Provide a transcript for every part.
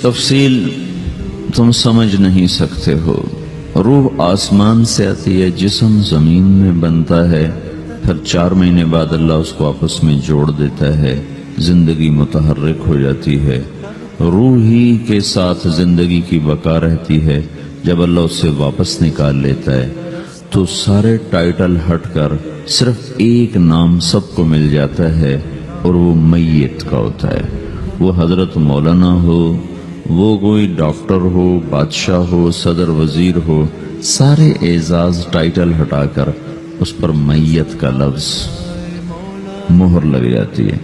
تفصیل تم سمجھ نہیں سکتے ہو۔ روح آسمان سے آتی ہے، جسم زمین میں بنتا ہے، پھر 4 مہینے بعد اللہ اس کو آپس میں جوڑ دیتا ہے، زندگی متحرک ہو جاتی ہے۔ روح ہی کے ساتھ زندگی کی بقا رہتی ہے۔ جب اللہ اسے واپس نکال لیتا ہے تو سارے ٹائٹل ہٹ کر صرف ایک نام سب کو مل جاتا ہے، اور وہ میت کا ہوتا ہے۔ وہ حضرت مولانا ہو، وہ کوئی ڈاکٹر ہو، بادشاہ ہو، صدر وزیر ہو، سارے اعزاز ٹائٹل ہٹا کر اس پر میت کا لفظ مہر لگ جاتی ہے۔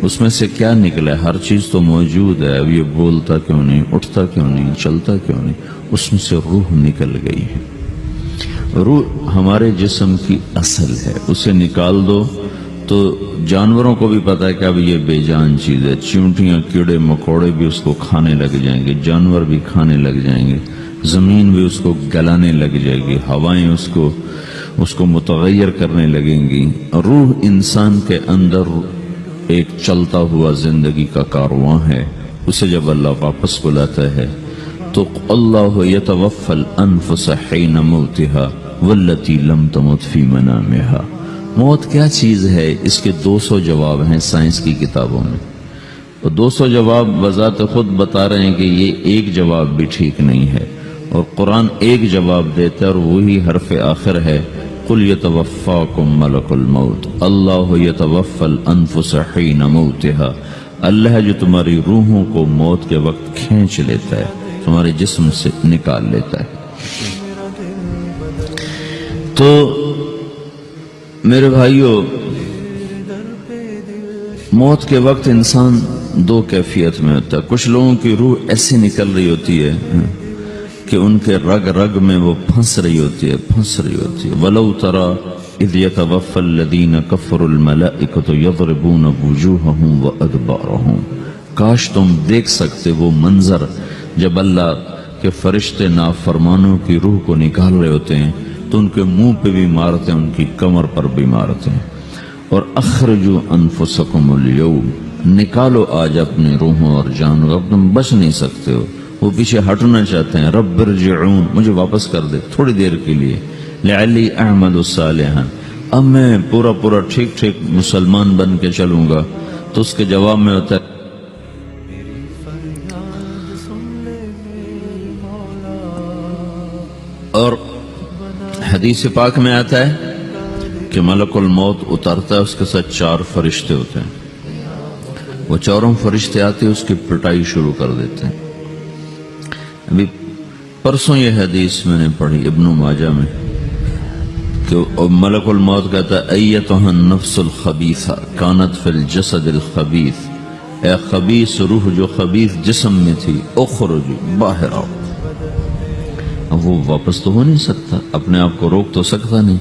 اس میں سے کیا نکلا ہے؟ ہر چیز تو موجود ہے، اب یہ بولتا کیوں نہیں، اٹھتا کیوں نہیں، چلتا کیوں نہیں؟ اس میں سے روح نکل گئی ہے۔ روح ہمارے جسم کی اصل ہے، اسے نکال دو تو جانوروں کو بھی پتا ہے کہ اب یہ بے جان چیز ہے۔ چیونٹیاں، کیڑے مکوڑے بھی اس کو کھانے لگ جائیں گے، جانور بھی کھانے لگ جائیں گے، زمین بھی اس کو گلانے لگ جائے گی، ہوائیں اس کو متغیر کرنے لگیں گی۔ روح انسان کے اندر ایک چلتا ہوا زندگی کا کارواں ہے۔ اسے جب اللہ واپس بلاتا ہے تو اللہ یتوفی الانفس حین موتها والتی لم تمت فی منامها۔ موت کیا چیز ہے؟ اس کے 200 جواب ہیں سائنس کی کتابوں میں، اور 200 جواب بذات خود بتا رہے ہیں کہ یہ ایک جواب بھی ٹھیک نہیں ہے، اور قرآن ایک جواب دیتا ہے اور وہی حرف آخر ہے، قل یتوفاکم ملک الموت اللہ یتوفی الانفس حین موتها۔ اللہ ہے جو تمہاری روحوں کو موت کے وقت کھینچ لیتا ہے، تمہارے جسم سے نکال لیتا ہے۔ تو میرے بھائیو، موت کے وقت انسان 2 کیفیت میں ہوتا ہے۔ کچھ لوگوں کی روح ایسی نکل رہی ہوتی ہے کہ ان کے رگ رگ میں وہ پھنس رہی ہوتی ہے۔ وَلَوْ تَرَى إِذْ يَتَوَفَّى الَّذِينَ كَفَرُوا الْمَلَائِكَةُ يَضْرِبُونَ وُجُوهَهُمْ وَأَدْبَارَهُمْ۔ کاش تم دیکھ سکتے وہ منظر جب اللہ کے فرشتے نافرمانوں کی روح کو نکال رہے ہوتے ہیں تو ان کے منہ پہ بھی مارتے ہیں، ان کی کمر پر بھی مارتے ہیں۔ اور اخرجوا انفسکم اليوم، نکالو آج اپنے روحوں اور جانوں، اب تم بچ نہیں سکتے ہو۔ وہ پیچھے ہٹنا چاہتے ہیں، رب ارجعون، مجھے واپس کر دے تھوڑی دیر کے لیے، لعلی اعمل صالحا، اب میں پورا ٹھیک مسلمان بن کے چلوں گا۔ تو اس کے جواب میں ہوتا ہے اور حدیث پاک میں آتا ہے کہ ملک الموت اترتا ہے، اس کے ساتھ 4 فرشتے ہوتے ہیں۔ وہ 4 فرشتے آتے اس کی پٹائی شروع کر دیتے ہیں۔ ابھی پرسوں یہ حدیث میں نے پڑھی ابن ماجہ میں کہ ملک الموت کہتا ہے ایتھا النفس الخبیثہ کانت فی الجسد الخبیث، اے خبیث روح جو خبیث جسم میں تھی، اخرج، باہر آؤ۔ اب وہ واپس تو ہو نہیں سکتا، اپنے آپ کو روک تو سکتا نہیں،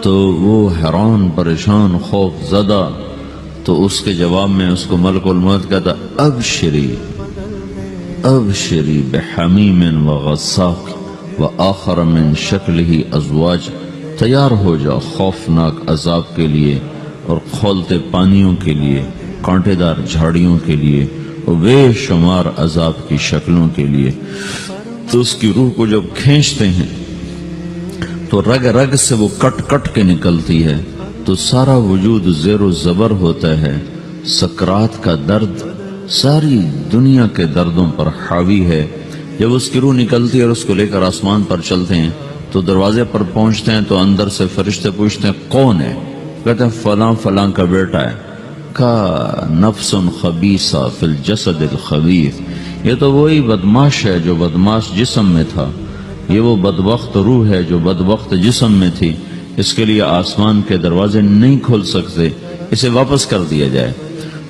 تو وہ حیران، پریشان، خوف زدہ، تو اس کے جواب میں اس کو ملک الموت کہتا ابشری بحمیم وغساق وآخر من شکلہ ازواج، تیار ہو جاؤ خوفناک عذاب کے لیے اور کھولتے پانیوں کے لیے، کانٹے دار جھاڑیوں کے لیے، اور بے شمار عذاب کی شکلوں کے لیے۔ تو اس کی روح کو جب کھینچتے ہیں تو رگ رگ سے وہ کٹ کے نکلتی ہے، تو سارا وجود زیر و زبر ہوتا ہے۔ سکرات کا درد ساری دنیا کے دردوں پر حاوی ہے۔ جب اس کی روح نکلتی ہے اور اس کو لے کر آسمان پر چلتے ہیں تو دروازے پر پہنچتے ہیں تو اندر سے فرشتے پوچھتے ہیں کون ہے؟ کہتے ہیں فلاں فلاں کا بیٹا ہے۔ کا نفس خبیثہ فی الجسد الخبیث، یہ تو وہی بدماش ہے جو بدماش جسم میں تھا، یہ وہ بدبخت روح ہے جو بدبخت جسم میں تھی، اس کے لیے آسمان کے دروازے نہیں کھل سکتے، اسے واپس کر دیا جائے۔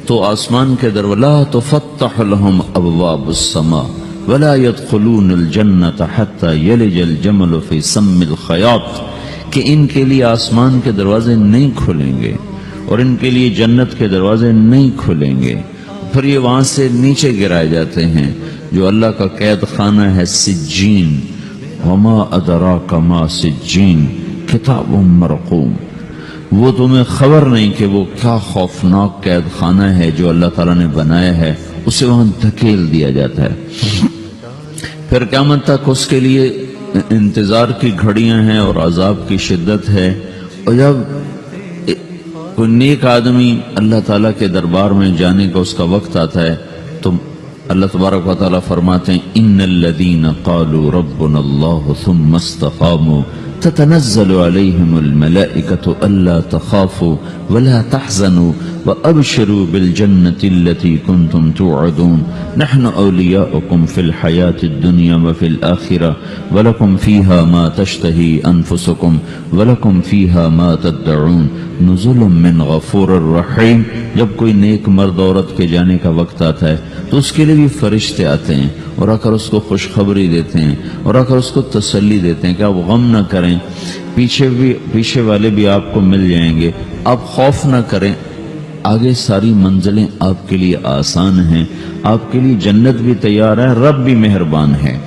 تو آسمان کے دروازے لا تفتح لهم ابواب السماء ولا يدخلون الجنة حتى يلج الجمل في سم الخياط، کہ ان کے لیے آسمان کے دروازے نہیں کھلیں گے اور ان کے لیے جنت کے دروازے نہیں کھلیں گے، پھر یہ وہاں سے نیچے گرائے جاتے ہیں جو اللہ کا قید خانہ ہے سجین۔ وما ادراک ما سجین کتاب مرقوم، وہ تمہیں خبر نہیں کہ وہ کیا خوفناک قید خانہ ہے جو اللہ تعالیٰ نے بنایا ہے، اسے وہاں دھکیل دیا جاتا ہے. پھر قیامت تک اس کے لیے انتظار کی گھڑیاں ہیں اور عذاب کی شدت ہے. اور جب کوئی نیک آدمی اللہ تعالیٰ کے دربار میں جانے کا اس کا وقت آتا ہے تو اللہ تبارک و تعالیٰ فرماتے ہیں ان الذین قالوا ربنا اللہ ثم استقاموا تتنزل علیہم الملائکۃ الا تخافوا ولا تحزنوا وابشروا بالجنة التي كنتم توعدون نحن اولیاؤکم فی الحیاة الدنیا وفی الآخرة ولکم فیہا ما تشتہی انفسکم ولکم فیہا ما تدعون نزل من غفور الرحیم. جب کوئی نیک مرد عورت کے جانے کا وقت آتا ہے تو اس کے لیے بھی فرشتے آتے ہیں اور آ کر اس کو خوشخبری دیتے ہیں اور آ کر اس کو تسلی دیتے ہیں کہ آپ غم نہ کریں, پیچھے والے بھی آپ کو مل جائیں گے, آپ خوف نہ کریں, آگے ساری منزلیں آپ کے لیے آسان ہیں, آپ کے لیے جنت بھی تیار ہے, رب بھی مہربان ہے.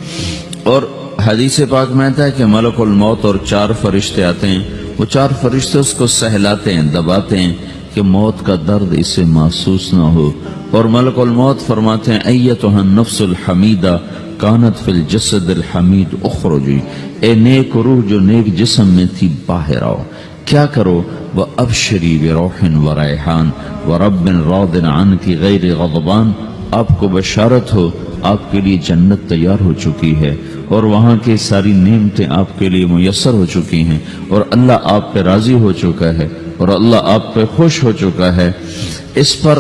اور حدیث پاک میں آتا ہے کہ ملک الموت اور 4 فرشتے آتے ہیں, وہ 4 فرشتے اس کو سہلاتے ہیں, دباتے ہیں کہ موت کا درد اسے محسوس نہ ہو. اور ملک الموت فرماتے ہیں ایتھا النفس الحمیدہ کانت فی الجسد الحمید اخرجی, اے نیک روح جو نیک جسم میں تھی باہر آؤ. کیا کرو؟ وَأَبْشِرِي بِرَوْحٍ وَرَيْحَانٍ وَرَبٍّ رَاضٍ عَنْكِ غَيْرِ غَضْبَانٍ. آپ کو بشارت ہو, آپ کے لیے جنت تیار ہو چکی ہے اور وہاں کی ساری نعمتیں آپ کے لیے میسر ہو چکی ہیں اور اللہ آپ پہ راضی ہو چکا ہے اور اللہ آپ پہ خوش ہو چکا ہے. اس پر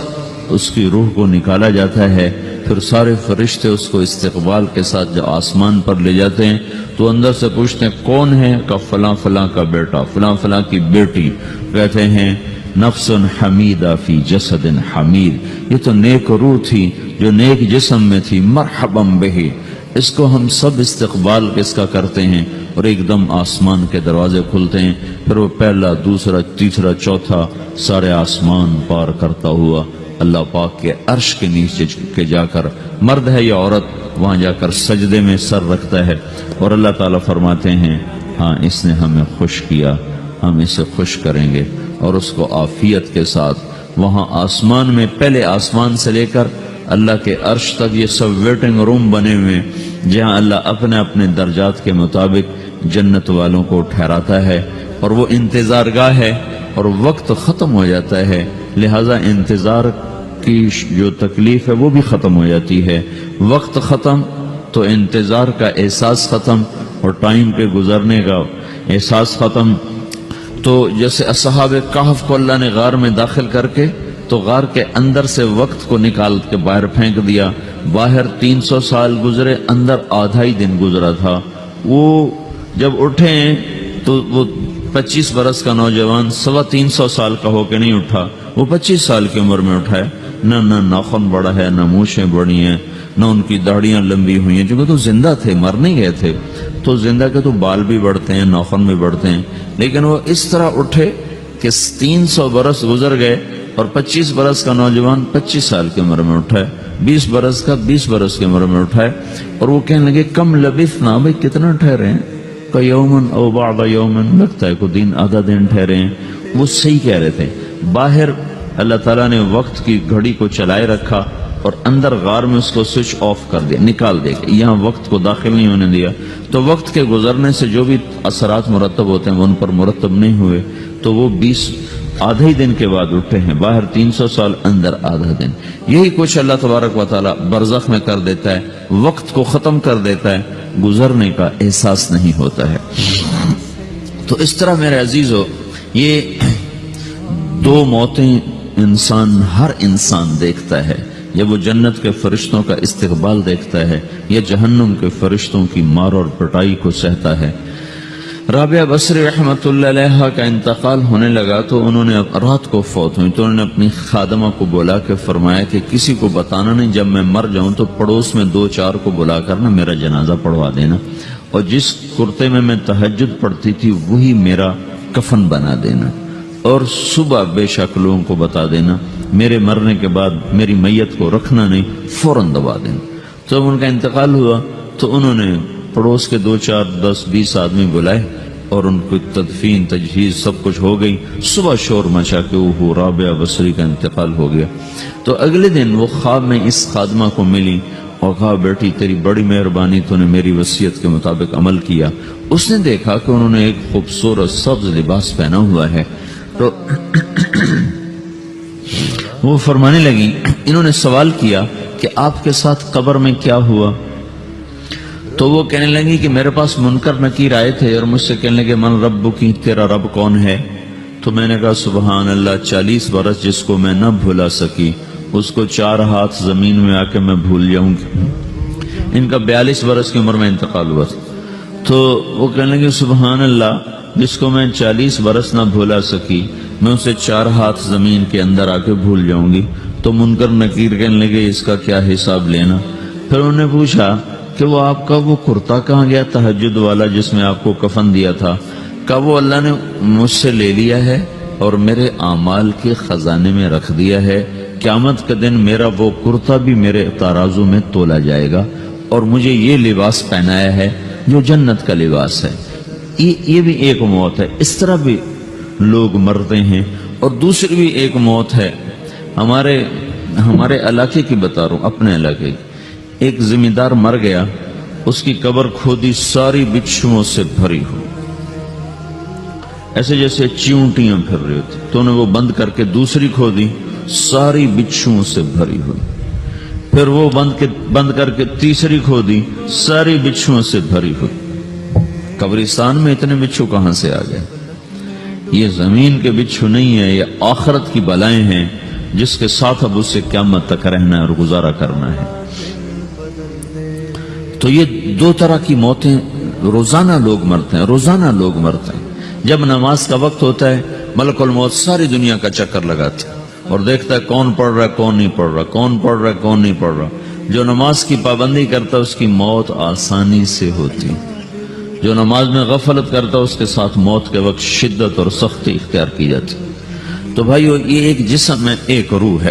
اس کی روح کو نکالا جاتا ہے. پھر سارے فرشتے اس کو استقبال کے ساتھ جب آسمان پر لے جاتے ہیں تو اندر سے پوچھتے ہیں کون ہے؟ کہ فلاں فلاں کا بیٹا, فلاں فلاں کی بیٹی. کہتے ہیں نفس حمیدہ فی جسد حمید, یہ تو نیک روح تھی جو نیک جسم میں تھی, مرحبا بہ. اس کو ہم سب استقبال کس کا کرتے ہیں اور ایک دم آسمان کے دروازے کھلتے ہیں. پھر وہ پہلا, دوسرا, تیسرا, چوتھا سارے آسمان پار کرتا ہوا اللہ پاک کے عرش کے نیچے کے جا کر, مرد ہے یا عورت, وہاں جا کر سجدے میں سر رکھتا ہے اور اللہ تعالیٰ فرماتے ہیں ہاں اس نے ہمیں خوش کیا, ہم اسے خوش کریں گے. اور اس کو عافیت کے ساتھ وہاں آسمان میں, پہلے آسمان سے لے کر اللہ کے عرش تک یہ سب ویٹنگ روم بنے ہوئے جہاں اللہ اپنے اپنے درجات کے مطابق جنت والوں کو ٹھہراتا ہے. اور وہ انتظار گاہ ہے اور وقت ختم ہو جاتا ہے, لہذا انتظار کی جو تکلیف ہے وہ بھی ختم ہو جاتی ہے. وقت ختم تو انتظار کا احساس ختم اور ٹائم کے گزرنے کا احساس ختم. تو جیسے اصحاب کہف کو اللہ نے غار میں داخل کر کے تو غار کے اندر سے وقت کو نکال کے باہر پھینک دیا. باہر 300 سال گزرے, اندر آدھا ہی دن گزرا تھا. وہ جب اٹھے تو وہ 25 برس کا نوجوان 350 سال کا ہو کے نہیں اٹھا, وہ 25 سال کی عمر میں اٹھا ہے. نہ ناخن بڑا ہے, نہ مونچھیں بڑی ہیں, نہ ان کی داڑیاں لمبی ہوئی ہیں, چونکہ تو زندہ تھے, مر نہیں گئے تھے. تو زندہ کے تو بال بھی بڑھتے ہیں, ناخن بھی بڑھتے ہیں, لیکن وہ اس طرح اٹھے کہ 300 برس گزر گئے اور 25 برس کا نوجوان 25 سال کی عمر میں اٹھا ہے, 20 برس کا 20 برس کی عمر میں اٹھا ہے. اور وہ کہنے لگے کم لبثنا, بھائی کتنا ٹھہرے ہیں؟ کہ یومن او بعض یومن, لگتا ہے کوئی دن, آدھا دن ٹھہرے ہیں. وہ صحیح کہہ رہے تھے. باہر اللہ تعالیٰ نے وقت کی گھڑی کو چلائے رکھا اور اندر غار میں اس کو سوئچ آف کر دیا, نکال دیا, یہاں وقت کو داخل نہیں ہونے دیا. تو وقت کے گزرنے سے جو بھی اثرات مرتب ہوتے ہیں وہ ان پر مرتب نہیں ہوئے. تو وہ 20 آدھے ہی دن کے بعد اٹھے ہیں. باہر 300 سال, اندر آدھا دن. یہی کچھ اللہ تبارک و تعالیٰ برزخ میں کر دیتا ہے, وقت کو ختم کر دیتا ہے, گزرنے کا احساس نہیں ہوتا ہے. تو اس طرح میرے عزیزو, یہ 2 موتیں ہر انسان دیکھتا ہے. جب وہ جنت کے فرشتوں کا استقبال دیکھتا ہے یا جہنم کے فرشتوں کی مار اور پٹائی کو سہتا ہے. رابعہ بصری رحمت اللہ علیہ کا انتقال ہونے لگا تو انہوں نے رات کو فوت ہوئی تو انہوں نے اپنی خادمہ کو بلا کے فرمایا کہ کسی کو بتانا نہیں, جب میں مر جاؤں تو پڑوس میں 2-4 کو بلا کر نا میرا جنازہ پڑھوا دینا, اور جس کرتے میں تہجد پڑھتی تھی وہی میرا کفن بنا دینا, اور صبح بے شک لوگوں کو بتا دینا, میرے مرنے کے بعد میری میت کو رکھنا نہیں, فوراً دبا دینا. تو جب ان کا انتقال ہوا تو انہوں نے پڑوس کے 2-4 10-20 آدمی بلائے اور ان کو تدفین تجہیز سب کچھ ہو گئی. صبح شور مچا کہ وہ رابعہ بصری کا انتقال ہو گیا. تو اگلے دن وہ خواب میں اس خادمہ کو ملی اور کہا بیٹی تیری بڑی مہربانی، تو نے میری وصیت کے مطابق عمل کیا. اس نے دیکھا کہ انہوں نے ایک خوبصورت سبز لباس پہنا ہوا ہے. تو وہ فرمانے لگی، انہوں نے سوال کیا کہ آپ کے ساتھ قبر میں کیا ہوا؟ تو وہ کہنے لگی کہ میرے پاس منکر نکیر آئے تھے اور مجھ سے کہنے لگے من ربکی، تیرا رب کون ہے؟ تو میں نے کہا سبحان اللہ، 40 برس جس کو میں نہ بھولا سکی اس کو 4 ہاتھ زمین میں آ کے میں بھول جاؤں گی. ان کا 42 برس کی عمر میں انتقال ہوا. تو وہ کہنے لگے سبحان اللہ، جس کو میں 40 برس نہ بھولا سکی میں اسے 4 ہاتھ زمین کے اندر آ کے بھول جاؤں گی. تو منکر نکیر کہنے لگے اس کا کیا حساب لینا؟ پھر انہوں نے پوچھا کہ وہ آپ کا وہ کرتا کہاں گیا تہجد والا جس میں آپ کو کفن دیا تھا؟ کہ وہ اللہ نے مجھ سے لے لیا ہے اور میرے اعمال کے خزانے میں رکھ دیا ہے. قیامت کے دن میرا وہ کرتا بھی میرے ترازو میں تولا جائے گا اور مجھے یہ لباس پہنایا ہے جو جنت کا لباس ہے. یہ بھی ایک موت ہے. اس طرح بھی لوگ مرتے ہیں. اور دوسری بھی ایک موت ہے. ہمارے علاقے کی بتا رہا ہوں، اپنے علاقے کی. ایک زمیندار مر گیا، اس کی قبر کھودی، ساری بچھوؤں سے بھری ہو، ایسے جیسے چیونٹیاں پھر رہی ہوتی. تو انہیں وہ بند کر کے دوسری کھودی، ساری بچھوؤں سے بھری ہوئی. پھر وہ بند کر کے تیسری کھودی، ساری بچھوؤں سے بھری ہوئی. قبرستان میں اتنے بچھو کہاں سے آ گئے؟ یہ زمین کے بچھو نہیں ہے، یہ آخرت کی بلائیں ہیں جس کے ساتھ اب اسے قیامت تک رہنا ہے اور گزارا کرنا ہے. تو یہ 2 طرح کی موتیں روزانہ لوگ مرتے ہیں، روزانہ لوگ مرتے ہیں. جب نماز کا وقت ہوتا ہے ملک الموت ساری دنیا کا چکر لگاتا ہے اور دیکھتا ہے کون پڑھ رہا ہے کون نہیں پڑھ رہا، کون پڑھ رہا ہے کون نہیں پڑھ رہا. جو نماز کی پابندی کرتا ہے اس کی موت آسانی سے ہوتی. جو نماز میں غفلت کرتا ہے اس کے ساتھ موت کے وقت شدت اور سختی اختیار کی جاتی. تو بھائیو، یہ ایک جسم ہے، ایک روح ہے.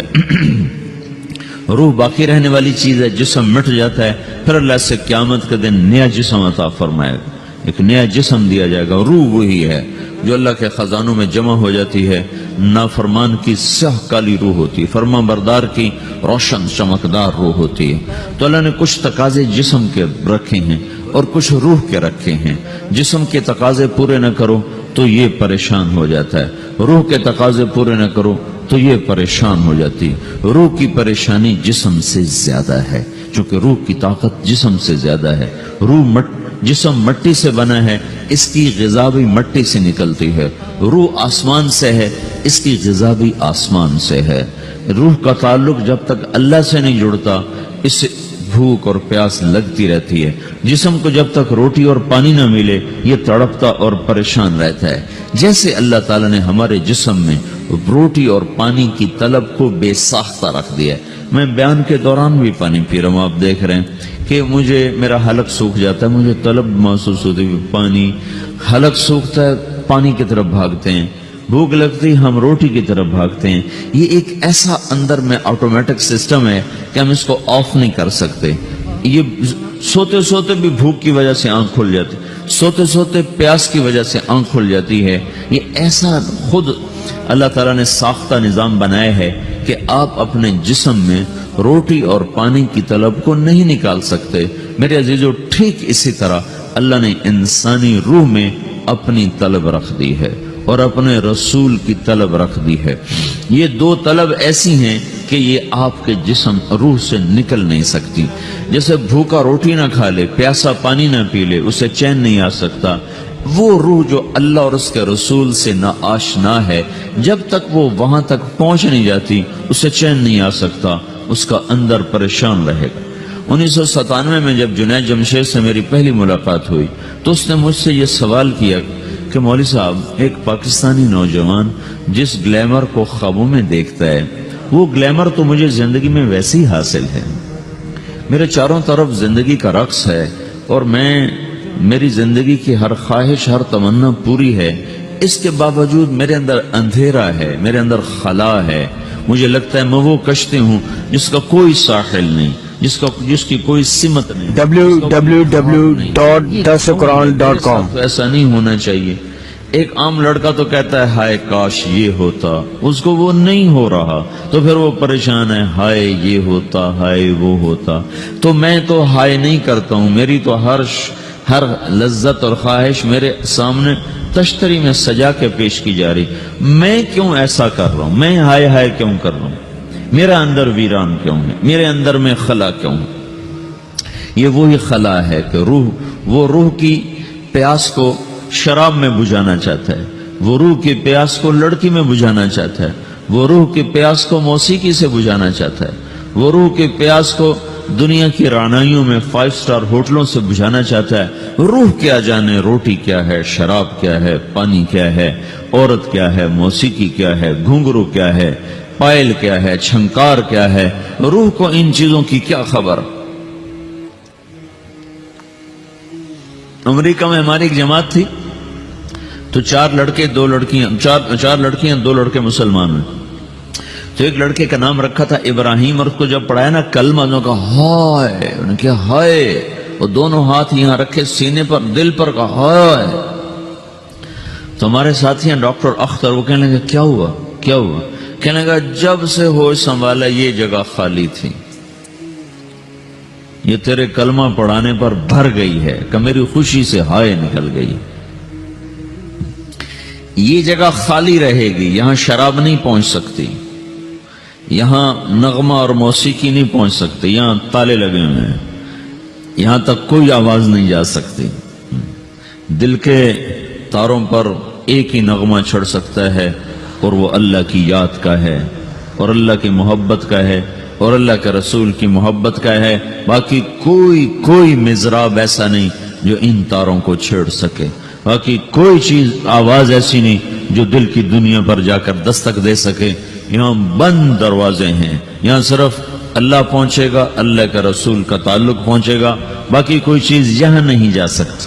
روح باقی رہنے والی چیز ہے، جسم مٹ جاتا ہے، پھر اللہ سے قیامت کے دن نیا جسم عطا فرمائے گا، ایک نیا جسم دیا جائے گا. روح وہی ہے جو اللہ کے خزانوں میں جمع ہو جاتی ہے. نافرمان کی سیاہ کالی روح ہوتی ہے، فرمان بردار کی روشن چمکدار روح ہوتی ہے. تو اللہ نے کچھ تقاضے جسم کے رکھے ہیں اور کچھ روح کے رکھے ہیں. جسم کے تقاضے پورے نہ کرو تو یہ پریشان ہو جاتا ہے، روح کے تقاضے پورے نہ کرو تو یہ پریشان ہو جاتی. روح کی پریشانی جسم سے زیادہ ہے، چونکہ روح کی طاقت جسم سے زیادہ ہے. جسم مٹی سے بنا ہے، اس کی غذا بھی مٹی سے نکلتی ہے. روح آسمان سے ہے، اس کی غذا بھی آسمان سے ہے. روح کا تعلق جب تک اللہ سے نہیں جڑتا اس سے بھوک اور پیاس لگتی رہتی ہے. جسم کو جب تک روٹی اور پانی نہ ملے یہ تڑپتا اور پریشان رہتا ہے. جیسے اللہ تعالیٰ نے ہمارے جسم میں روٹی اور پانی کی طلب کو بے ساختہ رکھ دیا ہے. میں بیان کے دوران بھی پانی پی رہا ہوں، آپ دیکھ رہے ہیں کہ میرا حلق سوکھ جاتا ہے، مجھے طلب محسوس ہوتی ہے پانی. حلق سوکھتا ہے پانی کی طرف بھاگتے ہیں، بھوک لگتی ہم روٹی کی طرف بھاگتے ہیں. یہ ایک ایسا اندر میں آٹومیٹک سسٹم ہے کہ ہم اس کو آف نہیں کر سکتے. یہ سوتے سوتے بھی بھوک کی وجہ سے آنکھ کھل جاتی، سوتے سوتے پیاس کی وجہ سے آنکھ کھل جاتی ہے. یہ ایسا خود اللہ تعالیٰ نے ساختہ نظام بنایا ہے کہ آپ اپنے جسم میں روٹی اور پانی کی طلب کو نہیں نکال سکتے. میرے عزیزو، ٹھیک اسی طرح اللہ نے انسانی روح میں اپنی طلب رکھ دی ہے اور اپنے رسول کی طلب رکھ دی ہے. یہ 2 طلب ایسی ہیں کہ یہ آپ کے جسم روح سے نکل نہیں سکتی. جیسے بھوکا روٹی نہ کھا لے، پیاسا پانی نہ پی لے، اسے چین نہیں آ سکتا. وہ روح جو اللہ اور اس کے رسول سے نا آشنا ہے، جب تک وہ وہاں تک پہنچ نہیں جاتی اسے چین نہیں آ سکتا، اس کا اندر پریشان رہے گا. 1997 میں جب جنید جمشید سے میری پہلی ملاقات ہوئی تو اس نے مجھ سے یہ سوال کیا کہ مولوی صاحب، ایک پاکستانی نوجوان جس گلیمر کو خوابوں میں دیکھتا ہے وہ گلیمر تو مجھے زندگی میں ویسے ہی حاصل ہے. میرے چاروں طرف زندگی کا رقص ہے اور میری زندگی کی ہر خواہش، ہر تمنا پوری ہے. اس کے باوجود میرے اندر اندھیرا ہے، میرے اندر خلا ہے. مجھے لگتا ہے میں وہ کشتی ہوں جس کا کوئی ساحل نہیں، جس کی کوئی سمت نہیں، www.dasquran.com. ایسا نہیں ہونا چاہیے۔ ایک عام لڑکا تو کہتا ہے ہائے کاش یہ ہوتا، اس کو وہ نہیں ہو رہا تو پھر وہ پریشان ہے، ہائے یہ ہوتا، ہائے وہ ہوتا۔ تو میں تو ہائے نہیں کرتا ہوں، میری تو ہر لذت اور خواہش میرے سامنے تشتری میں سجا کے پیش کی جا رہی، میں کیوں ایسا کر رہا ہوں؟ میں ہائے ہائے کیوں کر رہا ہوں؟ میرا اندر ویران کیوں ہے؟ میرے اندر میں خلا کیوں ہے؟ یہ وہی خلا ہے کہ وہ روح کی پیاس کو شراب میں بجھانا چاہتا ہے، وہ روح کی پیاس کو لڑکی میں بجھانا چاہتا ہے، وہ روح کی پیاس کو موسیقی سے بجھانا چاہتا ہے، وہ روح کی پیاس کو دنیا کی رعنائیوں میں 5 سٹار ہوٹلوں سے بجھانا چاہتا ہے۔ روح کیا جانے روٹی کیا ہے، شراب کیا ہے، پانی کیا ہے، عورت کیا ہے، موسیقی کیا ہے، گھنگرو کیا ہے، پائل کیا ہے، چھنکار کیا ہے، روح کو ان چیزوں کی کیا خبر؟ امریکہ میں ہماری ایک جماعت تھی تو 4 لڑکے 2 لڑکیاں، 4 لڑکیاں 2 لڑکے مسلمان ہیں۔ تو ایک لڑکے کا نام رکھا تھا ابراہیم، اور اس کو جب پڑھایا نا کلمہ، انہوں نے کہا ہائے، انہوں نے کہا ہائے، وہ دونوں ہاتھ یہاں رکھے سینے پر، دل پر، کہا ہائے۔ تو ہمارے ساتھی ہیں ڈاکٹر اختر، وہ کہنے لگے کیا ہوا کیا ہوا؟ کہنے لگا جب سے ہوش سنبھالا یہ جگہ خالی تھی، یہ تیرے کلمہ پڑھانے پر بھر گئی ہے کہ میری خوشی سے ہائے نکل گئی۔ یہ جگہ خالی رہے گی، یہاں شراب نہیں پہنچ سکتی، یہاں نغمہ اور موسیقی نہیں پہنچ سکتے، یہاں تالے لگے ہوئے ہیں، یہاں تک کوئی آواز نہیں جا سکتی۔ دل کے تاروں پر ایک ہی نغمہ چڑھ سکتا ہے، اور وہ اللہ کی یاد کا ہے، اور اللہ کی محبت کا ہے، اور اللہ کے رسول کی محبت کا ہے۔ باقی کوئی مضراب ایسا نہیں جو ان تاروں کو چھیڑ سکے، باقی کوئی چیز، آواز ایسی نہیں جو دل کی دنیا پر جا کر دستک دے سکے۔ یہاں بند دروازے ہیں، یہاں صرف اللہ پہنچے گا، اللہ کے رسول کا تعلق پہنچے گا، باقی کوئی چیز یہاں نہیں جا سکتی۔